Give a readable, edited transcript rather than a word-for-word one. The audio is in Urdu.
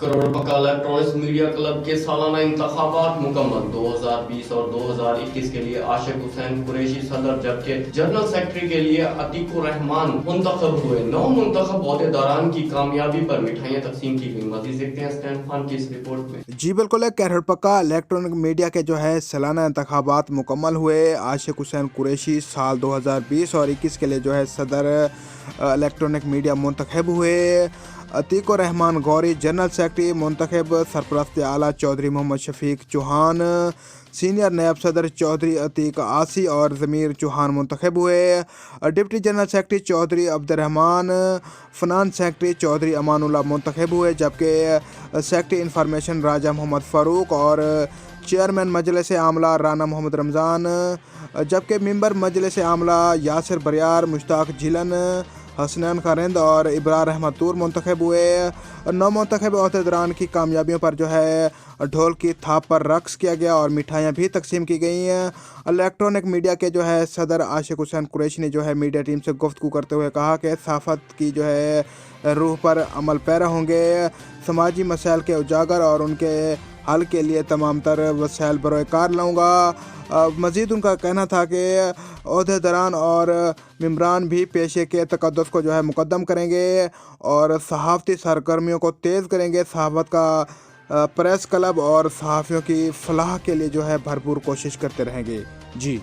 کروڑ پکا الیکٹرانکس میڈیا کلب کے سالانہ انتخابات مکمل 2020 اور 2021 کے لیے عاشق حسین قریشی صدر جبکہ جنرل سیکرٹری کے لیے عتیق الرحمان منتخب ہوئے۔ 9 منتخب عہدیداران کی کامیابی پر مٹھائیاں تقسیم کی گئیں۔ مزید دیکھتے ہیں اسٹین خان کی اس رپورٹ میں۔ جی بالکل ہے، کروڑ پکا الیکٹرانک میڈیا کے جو ہے سالانہ انتخابات مکمل ہوئے۔ عاشق حسین قریشی سال 2020 اور 21 کے لیے جو ہے صدر الیکٹرانک میڈیا منتخب ہوئے۔ عتیق الرحمان غوری جنرل سیکرٹری منتخب، سرپرست اعلیٰ چودھری محمد شفیق چوہان، سینئر نیب صدر چودھری عتیق آسی اور ضمیر چوہان منتخب ہوئے۔ ڈپٹی جنرل سیکرٹری چودھری عبد الرحمان، فنانس سیکرٹری چودھری امان اللہ منتخب ہوئے، جبکہ سیکرٹری انفارمیشن راجہ محمد فاروق اور چیئرمین مجلس عاملہ رانا محمد رمضان، جبکہ ممبر مجلس عاملہ یاسر بریار، مشتاق جھیلن، حسنین خارند اور ابرار احمد طور منتخب ہوئے۔ 9 منتخب عہدیداران کی کامیابیوں پر جو ہے ڈھول کی تھاپ پر رقص کیا گیا اور مٹھائیاں بھی تقسیم کی گئیں۔ الیکٹرانک میڈیا کے جو ہے صدر عاشق حسین قریشی نے جو ہے میڈیا ٹیم سے گفتگو کرتے ہوئے کہا کہ صحافت کی جو ہے روح پر عمل پیرا ہوں گے، سماجی مسائل کے اجاگر اور ان کے حل کے لیے تمام تر وسائل بروئے کار لاؤں گا۔ مزید ان کا کہنا تھا کہ عہدیداران اور ممبران بھی پیشے کے تقدس کو جو ہے مقدم کریں گے اور صحافتی سرگرمیوں کو تیز کریں گے۔ صحافت کا پریس کلب اور صحافیوں کی فلاح کے لیے جو ہے بھرپور کوشش کرتے رہیں گے۔ جی